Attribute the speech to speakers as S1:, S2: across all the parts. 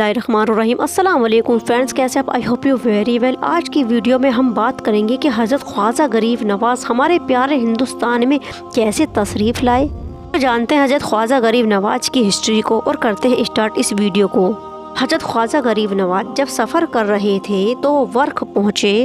S1: बिस्मिल्लाहिर्रहमानिर्रहीम। अस्सलाम वालेकुम फ्रेंड्स, कैसे आप? I hope you very well. आज की वीडियो में हम बात करेंगे कि हज़रत ख्वाजा गरीब नवाज़ हमारे प्यारे हिंदुस्तान में कैसे तशरीफ़ लाए। तो जानते हैं हज़रत ख्वाजा गरीब नवाज़ की हिस्ट्री को और करते हैं स्टार्ट इस वीडियो को। हज़रत ख्वाजा गरीब नवाज़ जब सफ़र कर रहे थे तो वर्क पहुँचे।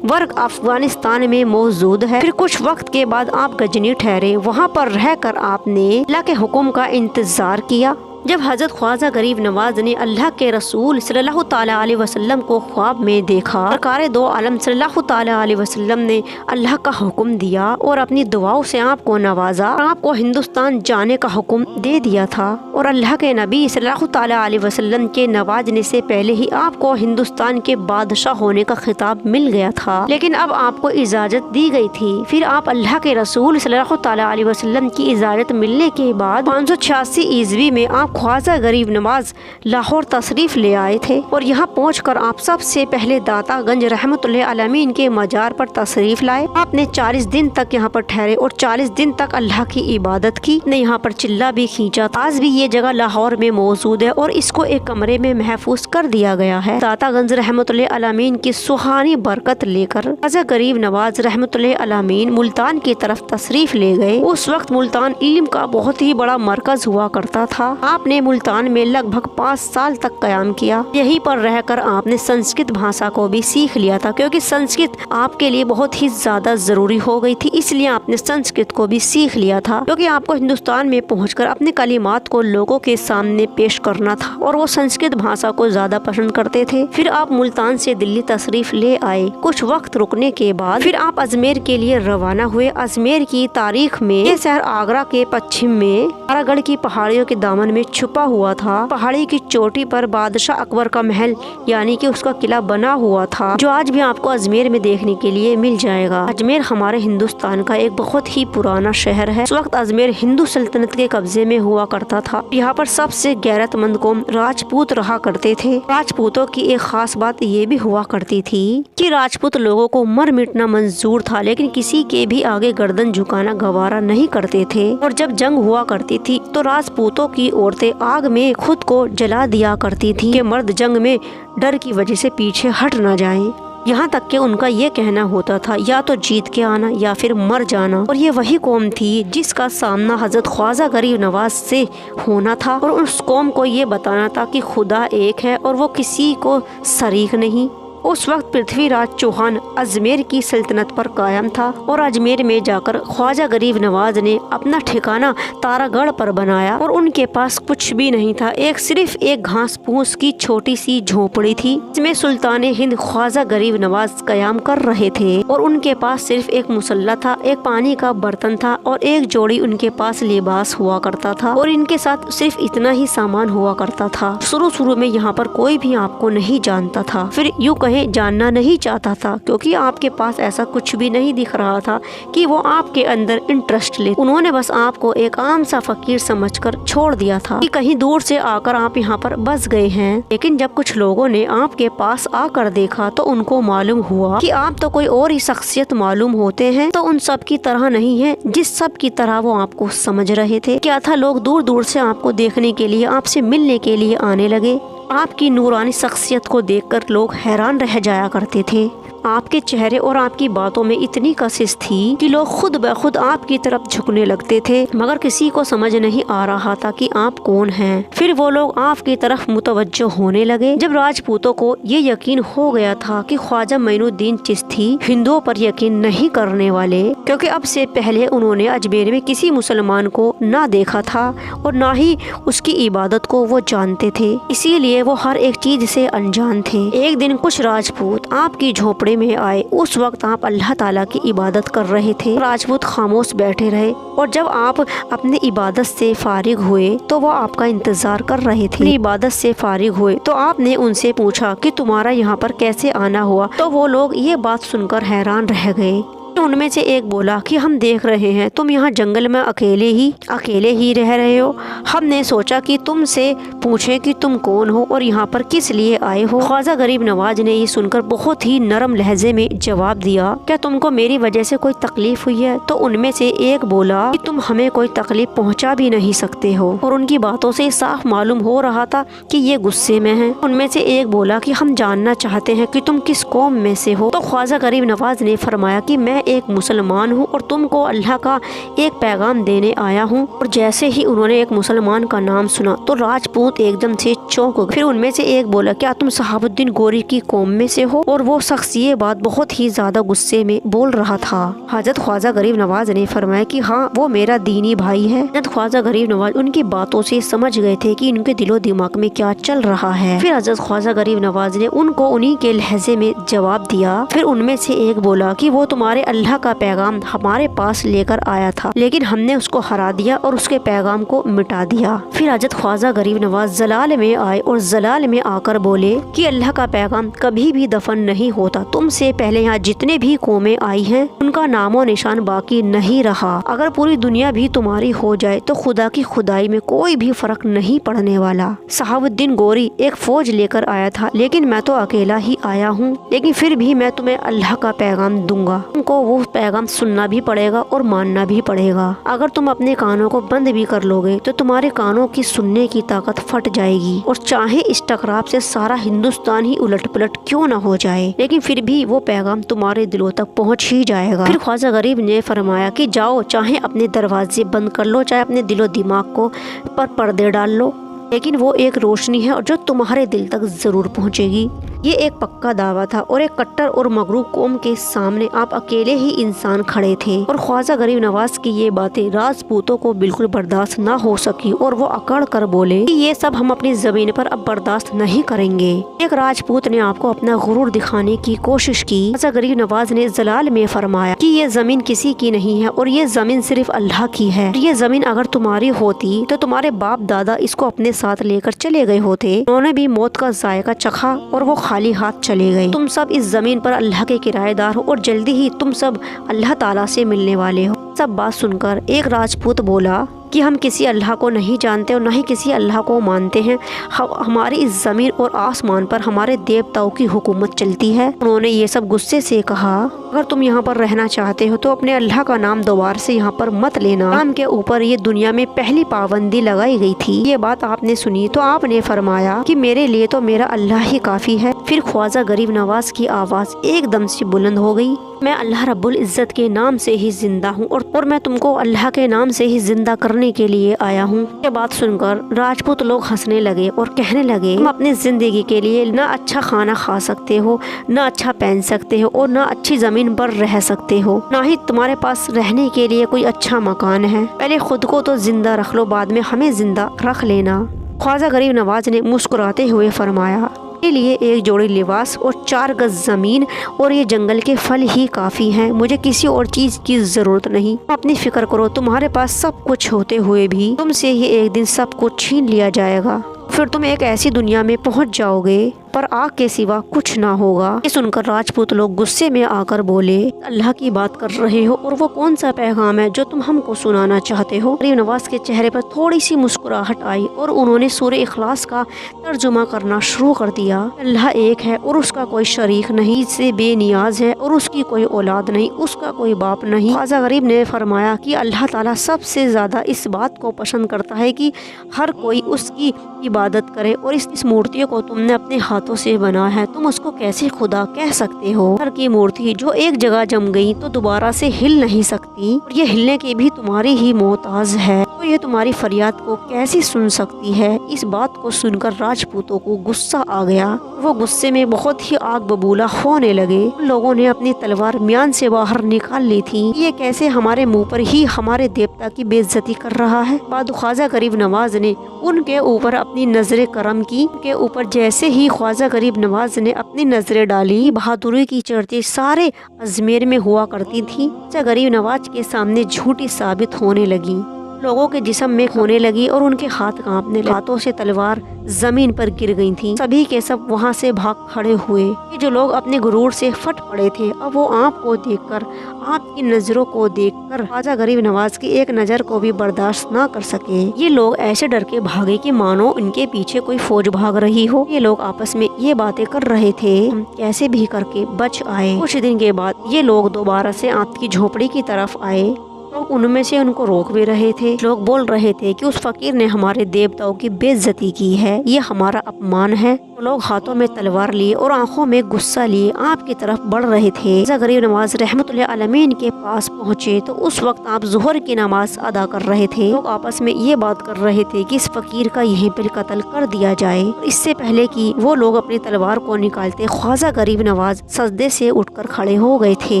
S1: वर्क अफगानिस्तान में मौजूद है। फिर कुछ वक्त के बाद आप गजनी ठहरे। वहाँ पर रहकर आपने अल्लाह के हुक्म का इंतज़ार किया। जब हज़रत ख्वाजा गरीब नवाज ने अल्लाह के रसूल सल्लल्लाहु ताला अलैहि वसल्लम को ख्वाब में देखा, सरकार दो आलम सल्लल्लाहु ताला अलैहि वसल्लम ने अल्लाह का हुक्म दिया और अपनी दुआओं से आपको नवाजा। आपको हिंदुस्तान जाने का हुक्म दे दिया था और अल्लाह के नबी सल्लल्लाहु ताला अलैहि वसल्लम के नवाजने से पहले ही आपको हिंदुस्तान के बादशाह होने का खिताब मिल गया था। लेकिन अब आपको इजाज़त दी गई थी। फिर आप अल्लाह के रसूल सल्लल्लाहु ताला अलैहि वसल्लम की इजाज़त मिलने के बाद 586 ईस्वी में आप ख्वाजा गरीब नवाज लाहौर तशरीफ ले आए थे और यहाँ पहुंचकर आप सबसे पहले दातागंज रहमतुल्लाह अलमीन के मजार पर तशरीफ लाए। आपने 40 दिन तक यहाँ पर ठहरे और 40 दिन तक अल्लाह की इबादत की। ने यहाँ पर चिल्ला भी खींचा। आज भी ये जगह लाहौर में मौजूद है और इसको एक कमरे में महफूज कर दिया गया है। दातागंज रहमतुल्लाह अलमीन की सुहानी बरकत लेकर ख्वाजा गरीब नवाज रहमतुल्लाह अलमीन मुल्तान की तरफ तशरीफ ले गए। उस वक्त मुल्तान इल्म का बहुत ही बड़ा मरकज हुआ करता था। आपने मुल्तान में लगभग 5 साल तक कयाम किया। यहीं पर रहकर आपने संस्कृत भाषा को भी सीख लिया था, क्योंकि संस्कृत आपके लिए बहुत ही ज्यादा जरूरी हो गई थी। इसलिए आपने संस्कृत को भी सीख लिया था, क्योंकि आपको हिंदुस्तान में पहुंचकर अपने कलिमात को लोगों के सामने पेश करना था और वो संस्कृत भाषा को ज्यादा पसंद करते थे। फिर आप मुल्तान से दिल्ली तशरीफ ले आए। कुछ वक्त रुकने के बाद फिर आप अजमेर के लिए रवाना हुए। अजमेर की तारीख में ये शहर आगरा के पश्चिम में तारागढ़ की पहाड़ियों के दामन में छुपा हुआ था। पहाड़ी की चोटी पर बादशाह अकबर का महल यानी कि उसका किला बना हुआ था, जो आज भी आपको अजमेर में देखने के लिए मिल जाएगा। अजमेर हमारे हिंदुस्तान का एक बहुत ही पुराना शहर है। उस वक्त अजमेर हिंदू सल्तनत के कब्जे में हुआ करता था। यहाँ पर सबसे गैरतमंद कौम राजपूत रहा करते थे। राजपूतों की एक खास बात ये भी हुआ करती थी कि राजपूत लोगों को मर मिटना मंजूर था, लेकिन किसी के भी आगे गर्दन झुकाना गवारा नहीं करते थे। और जब जंग हुआ करती थी तो राजपूतों की औरतें आग में खुद को जला दिया करती थी कि मर्द जंग में डर की वजह से पीछे हट ना जाएं। यहाँ तक कि उनका ये कहना होता था या तो जीत के आना या फिर मर जाना। और ये वही कौम थी जिसका सामना हजरत ख्वाजा गरीब नवाज से होना था और उस कौम को ये बताना था कि खुदा एक है और वो किसी को शरीक नहीं। उस वक्त पृथ्वीराज चौहान अजमेर की सल्तनत पर कायम था और अजमेर में जाकर ख्वाजा गरीब नवाज ने अपना ठिकाना तारागढ़ पर बनाया और उनके पास कुछ भी नहीं था। सिर्फ एक घास फूस की छोटी सी झोपड़ी थी, जिसमें सुल्तान हिंद ख्वाजा गरीब नवाज कयाम कर रहे थे और उनके पास सिर्फ एक मुसल्ला था, एक पानी का बर्तन था और एक जोड़ी उनके पास लिबास हुआ करता था और इनके साथ सिर्फ इतना ही सामान हुआ करता था। शुरू में यहाँ पर कोई भी आपको नहीं जानता था, फिर यूँ जानना नहीं चाहता था, क्योंकि आपके पास ऐसा कुछ भी नहीं दिख रहा था कि वो आपके अंदर इंटरेस्ट ले। उन्होंने बस आपको एक आम सा फकीर समझकर छोड़ दिया था कि कहीं दूर से आकर आप यहाँ पर बस गए हैं। लेकिन जब कुछ लोगों ने आपके पास आकर देखा तो उनको मालूम हुआ कि आप तो कोई और ही शख्सियत मालूम होते हैं, तो उन सब की तरह नहीं है जिस सब की तरह वो आपको समझ रहे थे। क्या था, लोग दूर दूर से आपको देखने के लिए, आपसे मिलने के लिए आने लगे। आपकी नूरानी शख्सियत को देखकर लोग हैरान रह जाया करते थे। आपके चेहरे और आपकी बातों में इतनी कशिश थी कि लोग खुद ब खुद आपकी तरफ झुकने लगते थे, मगर किसी को समझ नहीं आ रहा था कि आप कौन हैं। फिर वो लोग आपकी तरफ मुतवज्जो होने लगे। जब राजपूतों को ये यकीन हो गया था कि ख्वाजा मोइनुद्दीन चिश्ती हिंदुओं पर यकीन नहीं करने वाले, क्योंकि अब से पहले उन्होंने अजमेर में किसी मुसलमान को ना देखा था और ना ही उसकी इबादत को वो जानते थे, इसीलिए वो हर एक चीज से अनजान थे। एक दिन कुछ राजपूत आपकी झोपड़ी में आए। उस वक्त आप अल्लाह ताला की इबादत कर रहे थे। राजपूत खामोश बैठे रहे और जब आप अपनी इबादत से फारिग हुए तो वो आपका इंतजार कर रहे थे। अपनी इबादत से फारिग हुए तो आपने उनसे पूछा कि तुम्हारा यहाँ पर कैसे आना हुआ, तो वो लोग ये बात सुनकर हैरान रह गए। तो उनमें से एक बोला कि हम देख रहे हैं तुम यहाँ जंगल में अकेले ही रह रहे हो। हमने सोचा कि तुमसे पूछें कि तुम कौन हो और यहाँ पर किस लिए आए हो। ख्वाजा गरीब नवाज ने ये सुनकर बहुत ही नरम लहजे में जवाब दिया, क्या तुमको मेरी वजह से कोई तकलीफ हुई है? तो उनमें से एक बोला कि तुम हमें कोई तकलीफ पहुँचा भी नहीं सकते हो, और उनकी बातों से साफ मालूम हो रहा था कि ये गुस्से में हैं। उनमें से एक बोला कि हम जानना चाहते हैं कि तुम किस कौम में से हो। तो ख्वाजा गरीब नवाज ने फरमाया कि मैं एक मुसलमान हूँ और तुमको अल्लाह का एक पैगाम देने आया हूँ। और जैसे ही उन्होंने एक मुसलमान का नाम सुना तो राजपूत एकदम से चौंक गए। फिर उनमें से एक बोला, क्या तुम सहाबुद्दीन गोरी की कौम में से हो? और वो शख्स ये बात बहुत ही ज्यादा गुस्से में बोल रहा था। हजरत ख्वाजा गरीब नवाज ने फरमाया कि हाँ, वो मेरा दीनी भाई है। हजरत ख्वाजा गरीब नवाज उनकी बातों से समझ गए थे कि इनके दिलो दिमाग में क्या चल रहा है। फिर हजरत ख्वाजा गरीब नवाज ने उनको उन्हीं के लहजे में जवाब दिया। फिर उनमें से एक बोला कि वो तुम्हारे अल्लाह का पैगाम हमारे पास लेकर आया था, लेकिन हमने उसको हरा दिया और उसके पैगाम को मिटा दिया। फिर हजरत ख्वाजा गरीब नवाज जलाल में आए और जलाल में आकर बोले कि अल्लाह का पैगाम कभी भी दफन नहीं होता। तुमसे पहले यहाँ जितने भी कौमें आई हैं उनका नामो निशान बाकी नहीं रहा। अगर पूरी दुनिया भी तुम्हारी हो जाए तो खुदा की खुदाई में कोई भी फर्क नहीं पड़ने वाला। सहाबुद्दीन गोरी एक फौज लेकर आया था, लेकिन मैं तो अकेला ही आया हूँ, लेकिन फिर भी मैं तुम्हें अल्लाह का पैगाम दूंगा। तुमको वो पैगाम सुनना भी पड़ेगा और मानना भी पड़ेगा। अगर तुम अपने कानों को बंद भी कर लोगे तो तुम्हारे कानों की सुनने की ताकत फट जाएगी, और चाहे इस टकराव से सारा हिंदुस्तान ही उलट पुलट क्यों न हो जाए, लेकिन फिर भी वो पैगाम तुम्हारे दिलों तक पहुँच ही जाएगा। फिर ख्वाजा गरीब ने फरमाया कि जाओ, चाहे अपने दरवाजे बंद कर लो, चाहे अपने दिलो दिमाग को पर पर्दे डाल लो, लेकिन वो एक रोशनी है और जो तुम्हारे दिल तक जरूर पहुंचेगी। ये एक पक्का दावा था और एक कट्टर और मगरूर कौम के सामने आप अकेले ही इंसान खड़े थे। और ख्वाजा गरीब नवाज की ये बातें राजपूतों को बिल्कुल बर्दाश्त ना हो सकी और वो अकड़ कर बोले कि ये सब हम अपनी जमीन पर अब बर्दाश्त नहीं करेंगे। एक राजपूत ने आपको अपना गुरूर दिखाने की कोशिश की। ख्वाजा गरीब नवाज ने जलाल में फरमाया कि ये जमीन किसी की नहीं है और ये जमीन सिर्फ अल्लाह की है। ये जमीन अगर तुम्हारी होती तो तुम्हारे बाप दादा इसको अपने साथ लेकर चले गए होते। उन्होंने भी मौत का जायका चखा और वो खाली हाथ चले गए। तुम सब इस जमीन पर अल्लाह के किराएदार हो और जल्दी ही तुम सब अल्लाह ताला से मिलने वाले हो। सब बात सुनकर एक राजपूत बोला कि हम किसी अल्लाह को नहीं जानते और न ही किसी अल्लाह को मानते हैं। हमारी इस ज़मीन और आसमान पर हमारे देवताओं की हुकूमत चलती है। उन्होंने ये सब गुस्से से कहा, अगर तुम यहाँ पर रहना चाहते हो तो अपने अल्लाह का नाम दोबारा से यहाँ पर मत लेना। नाम के ऊपर ये दुनिया में पहली पाबंदी लगाई गई थी। ये बात आपने सुनी तो आपने फरमाया कि मेरे लिए तो मेरा अल्लाह ही काफ़ी है। फिर ख्वाजा गरीब नवाज की आवाज़ एकदम से बुलंद हो गई, मैं अल्लाह रब्बुल इज़्ज़त के नाम से ही जिंदा हूँ और मैं तुमको अल्लाह के नाम से ही जिंदा करने के लिए आया हूँ। ये बात सुनकर राजपूत लोग हंसने लगे और कहने लगे, तुम अपनी जिंदगी के लिए ना अच्छा खाना खा सकते हो, ना अच्छा पहन सकते हो और ना अच्छी जमीन पर रह सकते हो, ना ही तुम्हारे पास रहने के लिए कोई अच्छा मकान है। पहले खुद को तो जिंदा रख लो, बाद में हमें जिंदा रख लेना। ख्वाजा गरीब नवाज ने मुस्कुराते हुए फरमाया, के लिए एक जोड़ी लिबास और 4 गज जमीन और ये जंगल के फल ही काफ़ी हैं। मुझे किसी और चीज़ की ज़रूरत नहीं। अपनी फिक्र करो, तुम्हारे पास सब कुछ होते हुए भी तुमसे ही एक दिन सब कुछ छीन लिया जाएगा। फिर तुम एक ऐसी दुनिया में पहुंच जाओगे पर आग के सिवा कुछ ना होगा। ये सुनकर राजपूत लोग गुस्से में आकर बोले, अल्लाह की बात कर रहे हो और वो कौन सा पैगाम है जो तुम हमको सुनाना चाहते हो? गरीब नवाज के चेहरे पर थोड़ी सी मुस्कुराहट आई और उन्होंने सूरह इखलास का तर्जुमा करना शुरू कर दिया। अल्लाह एक है और उसका कोई शरीक नहीं, से बेनियाज है और उसकी कोई औलाद नहीं, उसका कोई बाप नहीं। ख्वाजा गरीब ने फरमाया कि अल्लाह ताला सबसे ज्यादा इस बात को पसंद करता है कि हर कोई उसकी इबादत करे और इस मूर्ति को तुमने अपने हाथों से बना है, तुम उसको कैसे खुदा कह सकते हो? हर की मूर्ति जो एक जगह जम गई तो दोबारा से हिल नहीं सकती और ये हिलने की भी तुम्हारी ही मोहताज है, तो ये तुम्हारी फरियाद को कैसे सुन सकती है? इस बात को सुनकर राजपूतों को गुस्सा आ गया। वो गुस्से में बहुत ही आग बबूला होने लगे। लोगों ने अपनी तलवार म्यान से बाहर निकाल ली थी। ये कैसे हमारे मुंह पर ही हमारे देवता की बेइज्जती कर रहा है? बाद ख्वाजा गरीब नवाज ने उनके ऊपर अपनी नजरें करम की। उनके ऊपर जैसे ही ख्वाजा गरीब नवाज ने अपनी नजरें डाली, बहादुरी की चर्चे सारे अजमेर में हुआ करती थी। ख्वाजा गरीब नवाज के सामने झूठी साबित होने लगी। लोगों के जिस्म में होने लगी और उनके हाथ कांपने लगे। हाथों से तलवार जमीन पर गिर गई थी। सभी के सब वहाँ से भाग खड़े हुए। ये जो लोग अपने गुरूर से फट पड़े थे, अब वो आप को देखकर, आपकी नजरों को देखकर ख्वाजा गरीब नवाज की एक नजर को भी बर्दाश्त ना कर सके। ये लोग ऐसे डर के भागे कि मानो इनके पीछे कोई फौज भाग रही हो। ये लोग आपस में ये बातें कर रहे थे, हम कैसे भी करके बच आए। कुछ दिन के बाद ये लोग दोबारा से आपकी झोपड़ी की तरफ आए। लोग उनमें से उनको रोक भी रहे थे। लोग बोल रहे थे कि उस फकीर ने हमारे देवताओं की बेइज्जती की है, ये हमारा अपमान है। तो लोग हाथों में तलवार लिए और आंखों में गुस्सा लिए आपकी तरफ बढ़ रहे थे। ख्वाजा गरीब नवाज रहमतुल्लाह अलमीन के पास पहुँचे तो उस वक्त आप ज़ोहर की नमाज अदा कर रहे थे। लोग आपस में ये बात कर रहे थे कि इस फकीर का यहीं पर कत्ल कर दिया जाए। इससे पहले कि वो लोग अपनी तलवार को निकालते, ख्वाजा गरीब नवाज सजदे से उठकर खड़े हो गए थे।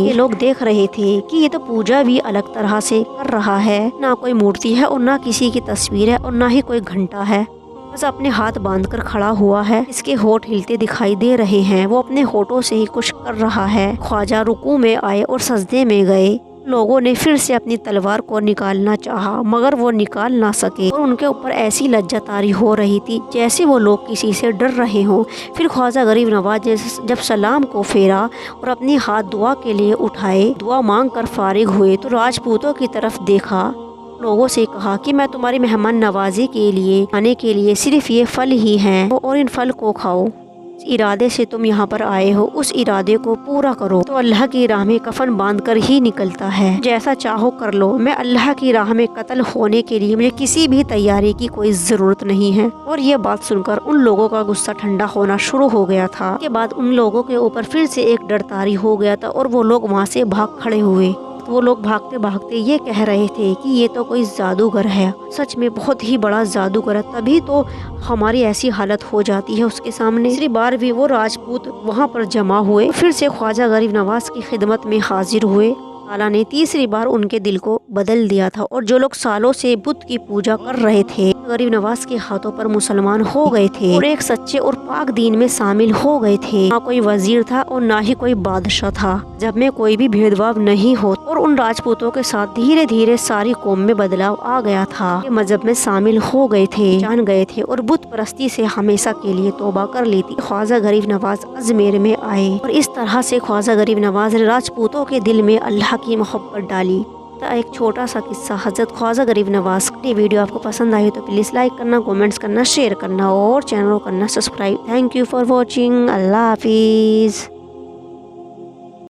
S1: ये लोग देख रहे थे कि ये तो पूजा भी अलग तरह से कर रहा है, ना कोई मूर्ति है और ना किसी की तस्वीर है और ना ही कोई घंटा है, बस अपने हाथ बांधकर खड़ा हुआ है। इसके होठ हिलते दिखाई दे रहे हैं, वो अपने होठों से ही कुछ कर रहा है। ख्वाजा रुकू में आए और सजदे में गए। लोगों ने फिर से अपनी तलवार को निकालना चाहा मगर वो निकाल ना सके और उनके ऊपर ऐसी लज्जत तारी हो रही थी जैसे वो लोग किसी से डर रहे हों। फिर ख्वाजा गरीब नवाज जब सलाम को फेरा और अपने हाथ दुआ के लिए उठाए, दुआ मांग कर फारिग हुए तो राजपूतों की तरफ देखा, लोगों से कहा कि मैं तुम्हारी मेहमान नवाजी के लिए आने के लिए सिर्फ ये फल ही हैं और इन फल को खाओ। इरादे से तुम यहाँ पर आए हो, उस इरादे को पूरा करो तो अल्लाह की राह में कफन बांध कर ही निकलता है। जैसा चाहो कर लो, मैं अल्लाह की राह में कत्ल होने के लिए मुझे किसी भी तैयारी की कोई ज़रूरत नहीं है। और ये बात सुनकर उन लोगों का गुस्सा ठंडा होना शुरू हो गया था। के बाद उन लोगों के ऊपर फिर से एक डर तारी हो गया था और वो लोग वहाँ से भाग खड़े हुए। वो लोग भागते भागते ये कह रहे थे कि ये तो कोई जादूगर है, सच में बहुत ही बड़ा जादूगर है, तभी तो हमारी ऐसी हालत हो जाती है उसके सामने। तीसरी बार भी वो राजपूत वहाँ पर जमा हुए, फिर से ख्वाजा गरीब नवाज की खिदमत में हाजिर हुए। ताला ने तीसरी बार उनके दिल को बदल दिया था और जो लोग सालों से बुत की पूजा कर रहे थे गरीब नवाज के हाथों पर मुसलमान हो गए थे और एक सच्चे और पाक दीन में शामिल हो गए थे। ना कोई वजीर था और ना ही कोई बादशाह था, जब में कोई भी भेदभाव नहीं हो। और उन राजपूतों के साथ धीरे धीरे सारी कौम में बदलाव आ गया था। मजहब में शामिल हो गए थे, जान गए थे और बुत परस्ती से हमेशा के लिए तौबा कर ली थी। ख्वाजा गरीब नवाज अजमेर में आए और इस तरह से ख्वाजा गरीब नवाज ने राजपूतों के दिल में अल्लाह की मोहब्बत डाली। एक छोटा सा किस्सा हजरत ख्वाजा गरीब नवाज। ये वीडियो आपको पसंद आई तो प्लीज़ लाइक करना, कमेंट्स करना, शेयर करना और चैनल को करना subscribe. Thank you for watching. अल्लाह हाफिज़।